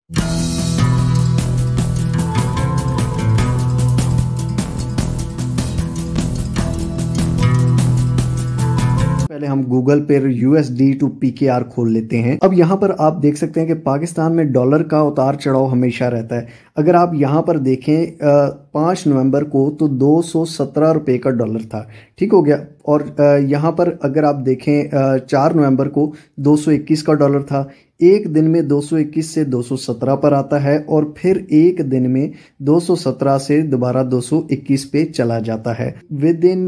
पहले हम गूगल पे USD टू PKR खोल लेते हैं। अब यहाँ पर आप देख सकते हैं कि पाकिस्तान में डॉलर का उतार चढ़ाव हमेशा रहता है। अगर आप यहाँ पर देखें 5 नवंबर को तो 217 रुपये का डॉलर था, ठीक हो गया। और यहाँ पर अगर आप देखें 4 नवंबर को 221 का डॉलर था। एक दिन में 221 से 217 पर आता है और फिर एक दिन में 217 से दोबारा 221 पे चला जाता है। विद इन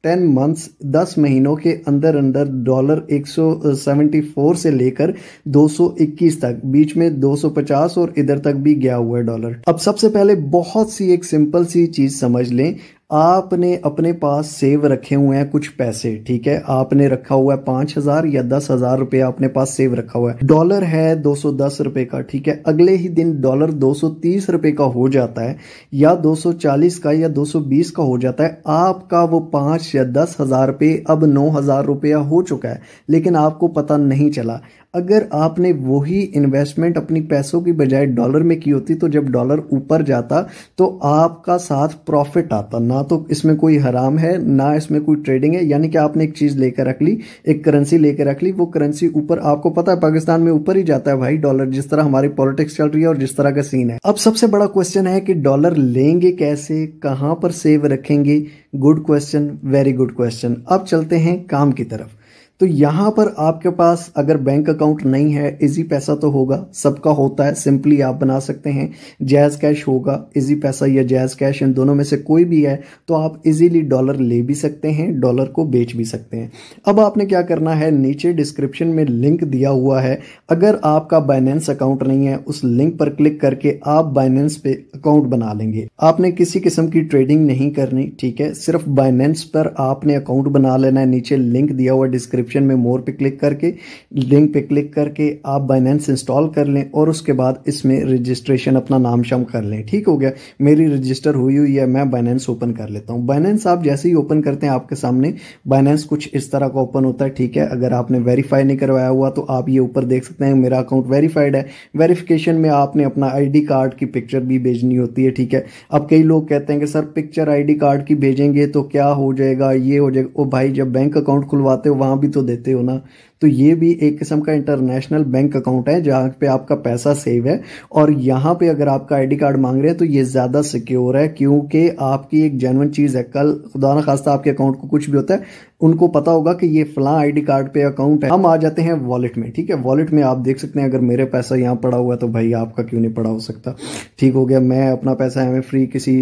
10 मंथ्स 10 महीनों के अंदर अंदर डॉलर 174 से लेकर 221 तक, बीच में 250 और इधर तक भी गया हुआ है डॉलर। अब सबसे पहले बहुत सी एक सिंपल सी चीज समझ लें। आपने अपने पास सेव रखे हुए हैं कुछ पैसे, ठीक है, आपने रखा हुआ है 5,000 या 10,000 रुपये आपने पास सेव रखा हुआ है। डॉलर है 210 रुपये का, ठीक है। अगले ही दिन डॉलर 230 रुपये का हो जाता है या 240 का या 220 का हो जाता है। आपका वो 5 या 10,000 रुपये अब 9,000 रुपया हो चुका है, लेकिन आपको पता नहीं चला। अगर आपने वही इन्वेस्टमेंट अपनी पैसों की बजाय डॉलर में की होती तो जब डॉलर ऊपर जाता तो आपका साथ प्रॉफिट आता। ना तो इसमें कोई हराम है ना इसमें कोई ट्रेडिंग है, यानी कि आपने एक चीज लेकर रख ली, एक करेंसी लेकर रख ली, वो करेंसी ऊपर, आपको पता है पाकिस्तान में ऊपर ही जाता है भाई डॉलर, जिस तरह हमारी पॉलिटिक्स चल रही है और जिस तरह का सीन है। अब सबसे बड़ा क्वेश्चन है कि डॉलर लेंगे कैसे, कहां पर सेव रखेंगे? Good question, very good question. अब चलते हैं काम की तरफ। तो यहां पर आपके पास अगर बैंक अकाउंट नहीं है, इजी पैसा तो होगा, सबका होता है, सिंपली आप बना सकते हैं। जैज कैश होगा, इजी पैसा या जैज कैश, इन दोनों में से कोई भी है तो आप इजीली डॉलर ले भी सकते हैं, डॉलर को बेच भी सकते हैं। अब आपने क्या करना है, नीचे डिस्क्रिप्शन में लिंक दिया हुआ है। अगर आपका बाइनेंस अकाउंट नहीं है, उस लिंक पर क्लिक करके आप बाइनेंस पे अकाउंट बना लेंगे। आपने किसी किस्म की ट्रेडिंग नहीं करनी, ठीक है, सिर्फ बाइनेंस पर आपने अकाउंट बना लेना है। नीचे लिंक दिया हुआ डिस्क्रिप्शन में मोर पे क्लिक करके, लिंक पे क्लिक करके आप बाइनेंस इंस्टॉल कर लें और उसके बाद इसमें रजिस्ट्रेशन अपना नाम शाम कर लें, ठीक हो गया। मेरी रजिस्टर हुई है, मैं बाइनेंस ओपन कर लेता हूं। बाइनेंस आप जैसे ही ओपन करते हैं आपके सामने बाइनेंस कुछ इस तरह का ओपन होता है, ठीक है। अगर आपने वेरीफाई नहीं करवाया हुआ तो आप ये ऊपर देख सकते हैं मेरा अकाउंट वेरीफाइड है। वेरिफिकेशन में आपने अपना ID कार्ड की पिक्चर भी भेजनी होती है, ठीक है। अब कई लोग कहते हैं कि सर पिक्चर ID कार्ड की भेजेंगे तो क्या हो जाएगा, ये हो जाएगा। ओ भाई, जब बैंक अकाउंट खुलवाते हो वहां भी तो देते हो ना। तो ये भी एक किस्म का इंटरनेशनल बैंक अकाउंट है जहाँ पे आपका पैसा सेव है। और यहाँ पे अगर आपका ID कार्ड मांग रहे हैं तो ये ज्यादा सिक्योर है, क्योंकि आपकी एक जेन्युइन चीज है। कल खुदा ना खास्ता आपके अकाउंट को कुछ भी होता है, उनको पता होगा कि ये फलां ID कार्ड पे अकाउंट है। हम आ जाते हैं वॉलेट में, ठीक है। वॉलेट में आप देख सकते हैं अगर मेरे पैसा यहाँ पड़ा हुआ है तो भाई आपका क्यों नहीं पड़ा हो सकता, ठीक हो गया। मैं अपना पैसा हमें फ्री किसी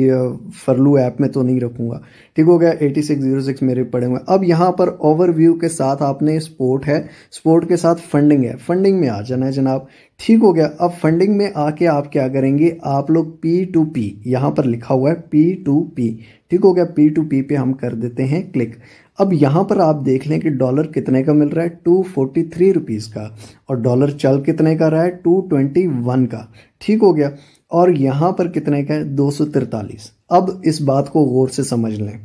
फरलू ऐप में तो नहीं रखूंगा, ठीक हो गया। 8606 मेरे पड़े हुए। अब यहाँ पर ओवरव्यू के साथ आपने स्पोर्ट है, स्पोर्ट के साथ फंडिंग है, फंडिंग में आ जाना है जनाब, ठीक हो गया। अब फंडिंग में आके आप क्या करेंगे, आप लोग P2P, यहाँ पर लिखा हुआ है P2P, ठीक हो गया। P2P पे हम कर देते हैं क्लिक। अब यहाँ पर आप देख लें कि डॉलर कितने का मिल रहा है, 243 रुपीज़ का, और डॉलर चल कितने का रहा है, 221 का, ठीक हो गया। और यहाँ पर कितने का है, 243। अब इस बात को गौर से समझ लें।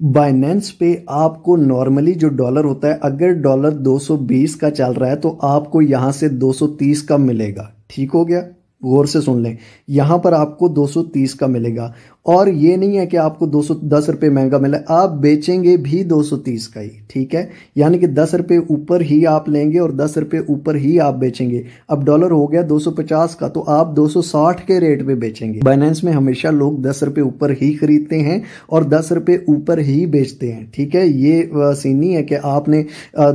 बाइनेंस पे आपको नॉर्मली जो डॉलर होता है, अगर डॉलर 220 का चल रहा है तो आपको यहां से 230 का मिलेगा, ठीक हो गया। गौर से सुन लें, यहां पर आपको 230 का मिलेगा। और ये नहीं है कि आपको 210 रुपये महंगा मिला, आप बेचेंगे भी 230 का ही, ठीक है। यानी कि 10 रुपये ऊपर ही आप लेंगे और 10 रुपये ऊपर ही आप बेचेंगे। अब डॉलर हो गया 250 का तो आप 260 के रेट पे बेचेंगे। बाइनेंस में हमेशा लोग 10 रुपये ऊपर ही खरीदते हैं और 10 रुपये ऊपर ही बेचते हैं, ठीक है। ये सीन नहीं है कि आपने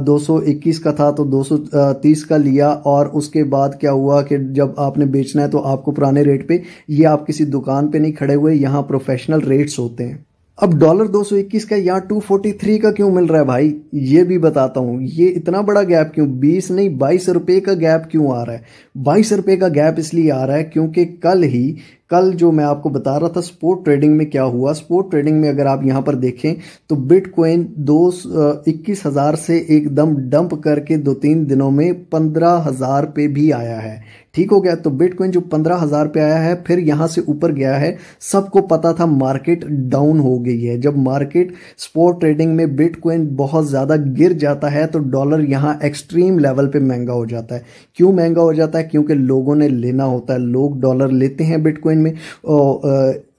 221 का था तो 230 का लिया और उसके बाद क्या हुआ कि जब आपने बेचना है तो आपको पुराने रेट पे, ये आप किसी दुकान पे नहीं खड़े हुए, यहाँ प्रोफेशनल रेट्स होते हैं। अब डॉलर 221 का यहाँ 243 का क्यों मिल रहा है भाई, ये भी बताता हूं। ये इतना बड़ा गैप क्यों, 20 नहीं 22 रुपए का गैप क्यों आ रहा है। 22 रुपए का गैप इसलिए आ रहा है क्योंकि कल ही कल जो मैं आपको बता रहा था स्पॉट ट्रेडिंग में क्या हुआ, स्पॉट ट्रेडिंग में अगर आप यहाँ पर देखें तो बिटकॉइन 21,000 से एकदम डंप करके 2-3 दिनों में 15,000 पे भी आया है। ठीक हो गया। तो बिटकॉइन जो 15,000 पे आया है फिर यहां से ऊपर गया है। सबको पता था मार्केट डाउन हो गई है। जब मार्केट स्पॉट ट्रेडिंग में बिटकॉइन बहुत ज्यादा गिर जाता है तो डॉलर यहां एक्सट्रीम लेवल पे महंगा हो जाता है। क्यों महंगा हो जाता है? क्योंकि लोगों ने लेना होता है। लोग डॉलर लेते हैं बिटकॉइन में,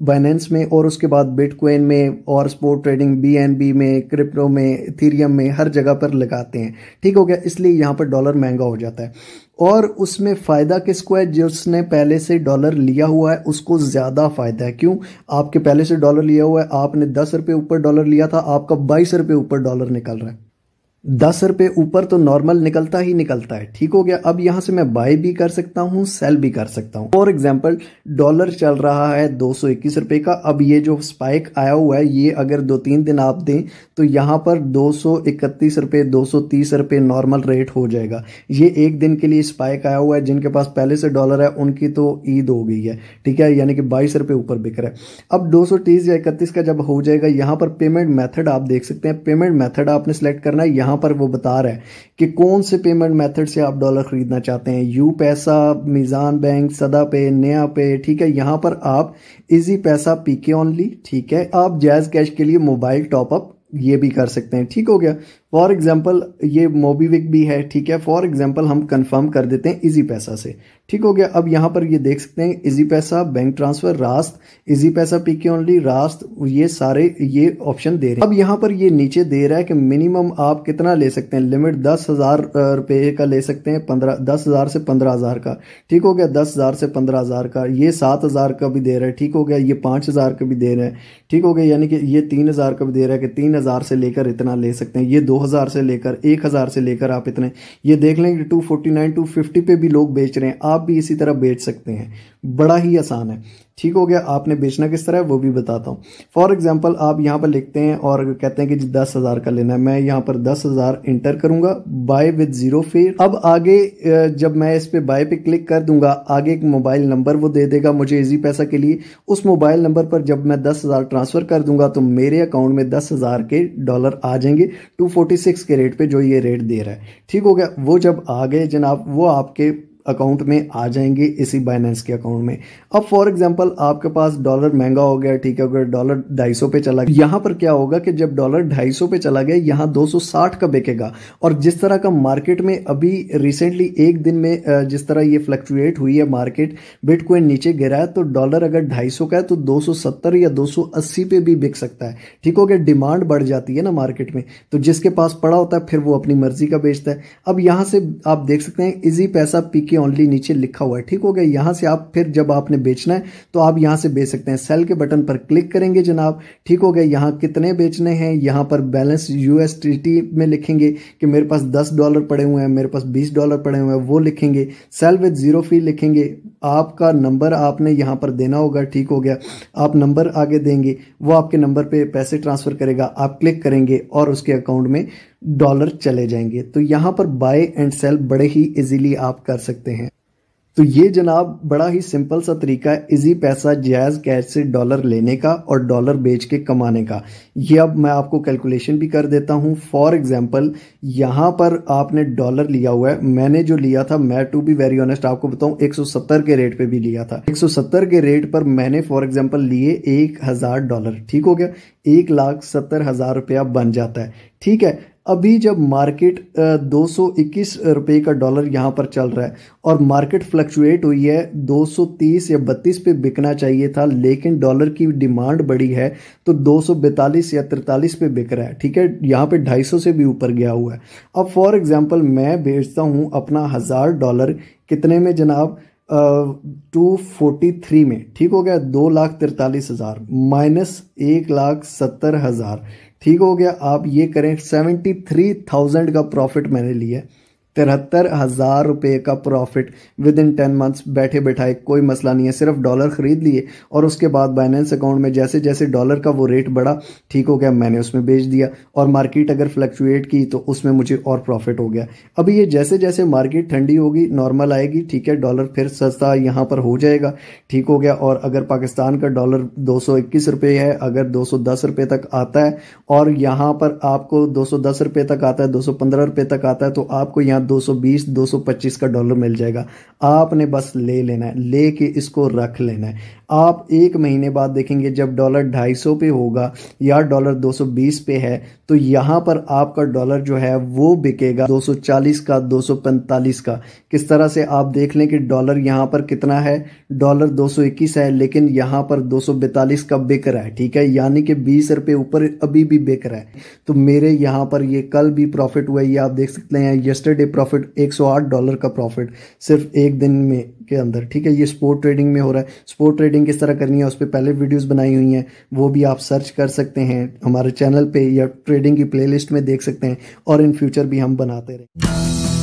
बाइनेंस में, और उसके बाद बिटकॉइन में और स्पॉट ट्रेडिंग बीएनबी में, क्रिप्टो में, इथेरियम में, हर जगह पर लगाते हैं। ठीक हो गया। इसलिए यहां पर डॉलर महंगा हो जाता है और उसमें फायदा किसको है? जिसने पहले से डॉलर लिया हुआ है उसको ज्यादा फायदा है। क्यों? आपके पहले से डॉलर लिया हुआ है, आपने 10 रुपए ऊपर डॉलर लिया था, आपका 22 रुपए ऊपर डॉलर निकल रहा है। 10 रुपए ऊपर तो नॉर्मल निकलता ही निकलता है। ठीक हो गया। अब यहां से मैं बाय भी कर सकता हूं, सेल भी कर सकता हूं। फॉर एग्जांपल डॉलर चल रहा है 221 रुपए का। अब ये जो स्पाइक आया हुआ है ये अगर 2-3 दिन आप दें तो यहां पर 231 रुपए, 230 रुपए नॉर्मल रेट हो जाएगा। ये एक दिन के लिए स्पाइक आया हुआ है। जिनके पास पहले से डॉलर है उनकी तो ईद हो गई है। ठीक है, यानी कि 22 रुपए ऊपर बिक रहा है। अब 230 या 31 का जब हो जाएगा, यहां पर पेमेंट मेथड आप देख सकते हैं। पेमेंट मेथड आपने सेलेक्ट करना है। यहां पर वो बता रहा है कि कौन से पेमेंट मेथड से आप डॉलर खरीदना चाहते हैं। यू पैसा, मीजान बैंक, सदा पे, नया पे। ठीक है, यहां पर आप इजी पैसा, पीके ओनली। ठीक है, आप जैज कैश के लिए मोबाइल टॉपअप ये भी कर सकते हैं। ठीक हो गया। फॉर एग्जाम्पल ये मोबीविक भी है। ठीक है, फॉर एग्जाम्पल हम कंफर्म कर देते हैं इजी पैसा से। ठीक हो गया। अब यहां पर ये देख सकते हैं इजी पैसा, बैंक ट्रांसफर, रास्त, इजी पैसा, पीके ओनली, रास्त, ये सारे ये ऑप्शन दे रहे हैं। अब यहां पर ये नीचे दे रहा है कि मिनिमम आप कितना ले सकते हैं। लिमिट 10,000 रुपए का ले सकते हैं, 10,000 से 15,000 का। ठीक हो गया। 10,000 से 15,000 का। ये 7,000 का भी दे रहा है। ठीक हो गया। ये 5,000 का भी दे रहा है। ठीक हो गया। यानी कि ये 3,000 का भी दे रहा है कि 3,000 से लेकर इतना ले सकते हैं। ये 2,000 से लेकर 1,000 से लेकर आप इतने, ये देख लेंगे 249, 250 पे भी लोग बेच रहे हैं। आप भी इसी तरह बेच सकते हैं। बड़ा ही आसान है। ठीक हो गया। आपने बेचना किस तरह है वो भी बताता हूँ। फॉर एग्जाम्पल आप यहाँ पर लिखते हैं और कहते हैं कि 10,000 का लेना है। मैं यहाँ पर 10,000 इंटर करूंगा, बाय विद जीरो फेयर। अब आगे जब मैं इस पे बाय पे क्लिक कर दूंगा, आगे एक मोबाइल नंबर वो दे देगा मुझे इजी पैसा के लिए। उस मोबाइल नंबर पर जब मैं 10,000 ट्रांसफर कर दूंगा तो मेरे अकाउंट में 10,000 के डॉलर आ जाएंगे 246 के रेट पे, जो ये रेट दे रहा है। ठीक हो गया। वो जब आ गए जनाब, वो आपके अकाउंट में आ जाएंगे इसी बाइनेंस के अकाउंट में। अब फॉर एग्जांपल आपके पास डॉलर महंगा हो गया। ठीक है, अगर डॉलर 250 पे चला गया, यहां पर क्या होगा कि जब डॉलर 250 पे चला गया यहां 260 का बिकेगा। और जिस तरह का मार्केट में अभी रिसेंटली एक दिन में जिस तरह ये फ्लक्चुएट हुई है मार्केट, बिटकॉइन नीचे गिरा है, तो डॉलर अगर 250 का है तो 270 या 280 पे भी बिक सकता है। ठीक हो गया। डिमांड बढ़ जाती है ना मार्केट में, तो जिसके पास पड़ा होता है फिर वो अपनी मर्जी का बेचता है। अब यहां से आप देख सकते हैं इजी पैसा, पीके ओनली नीचे लिखा हुआ है। ठीक हो गया। यहां से आप फिर जब आपने बेचना है तो आप यहां से बेच सकते हैं। सेल के बटन पर क्लिक करेंगे जनाब। ठीक हो गया। यहां कितने बेचने हैं, यहां पर बैलेंस यूएसडीटी में लिखेंगे कि मेरे पास $10 पड़े हुए हैं, मेरे पास $20 पड़े हुए हैं, वो लिखेंगे। सेल विद जीरो फी लिखेंगे। आपका नंबर आपने यहां पर देना होगा। ठीक हो गया। आप नंबर आगे देंगे, वो आपके नंबर पे पैसे ट्रांसफर करेगा। आप क्लिक करेंगे और उसके अकाउंट में डॉलर चले जाएंगे। तो यहां पर बाय एंड सेल बड़े ही इजीली आप कर सकते हैं। तो ये जनाब बड़ा ही सिंपल सा तरीका है इजी पैसा, जायज कैश से डॉलर लेने का और डॉलर बेच के कमाने का। ये अब मैं आपको कैलकुलेशन भी कर देता हूं। फॉर एग्जांपल यहां पर आपने डॉलर लिया हुआ है। मैंने जो लिया था, मैं टू बी वेरी ऑनेस्ट आपको बताऊं, 170 के रेट पे भी लिया था। 170 के रेट पर मैंने फॉर एग्जांपल लिए $1,000। ठीक हो गया। 1,70,000 रुपया बन जाता है। ठीक है। अभी जब मार्केट 221 रुपए का डॉलर यहां पर चल रहा है और मार्केट फ्लक्चुएट हुई है 230 या 32 पे बिकना चाहिए था, लेकिन डॉलर की डिमांड बढ़ी है तो 242 या 43 पे बिक रहा है। ठीक है, यहां पे 250 से भी ऊपर गया हुआ है। अब फॉर एग्जांपल मैं बेचता हूं अपना $1,000 कितने में जनाब, 243 में। ठीक हो गया। 2,43,000 माइनस 1,70,000। ठीक हो गया। आप ये करें 73,000 का प्रॉफिट मैंने लिया, 73,000 रुपये का प्रॉफिट विद इन 10 मंथ्स बैठे बैठाए, कोई मसला नहीं है। सिर्फ डॉलर खरीद लिए और उसके बाद बाइनेंस अकाउंट में जैसे जैसे डॉलर का वो रेट बढ़ा, ठीक हो गया, मैंने उसमें बेच दिया और मार्केट अगर फ्लक्चुएट की तो उसमें मुझे और प्रॉफिट हो गया। अभी ये जैसे जैसे मार्केट ठंडी होगी, नॉर्मल आएगी, ठीक है, डॉलर फिर सस्ता यहाँ पर हो जाएगा, ठीक हो गया। और अगर पाकिस्तान का डॉलर 221 रुपये है, अगर 210 रुपये तक आता है और यहाँ पर आपको 210 रुपये तक आता है, 215 रुपये तक आता है, तो आपको यहाँ 220 225 का डॉलर मिल जाएगा। आपने बस ले लेना है, लेके इसको रख लेना है। आप एक महीने बाद देखेंगे जब डॉलर 250 पे होगा या डॉलर 220 पे है, तो यहाँ पर आपका डॉलर जो है वो बिकेगा 240 का, 245 का। किस तरह से आप देख लें कि डॉलर यहाँ पर कितना है, डॉलर 221 है, लेकिन यहाँ पर 242 का बिक रहा है, ठीक है, यानी कि 20 रुपये ऊपर अभी भी बिक रहा है। तो मेरे यहाँ पर ये कल भी प्रॉफिट हुआ है, ये आप देख सकते हैं, यस्टरडे प्रॉफिट $108 का प्रॉफिट सिर्फ एक दिन में के अंदर, ठीक है। ये स्पोर्ट ट्रेडिंग में हो रहा है। स्पोर्ट ट्रेडिंग किस तरह करनी है उस पर पहले वीडियोस बनाई हुई हैं, वो भी आप सर्च कर सकते हैं हमारे चैनल पे या ट्रेडिंग की प्लेलिस्ट में देख सकते हैं, और इन फ्यूचर भी हम बनाते रहें।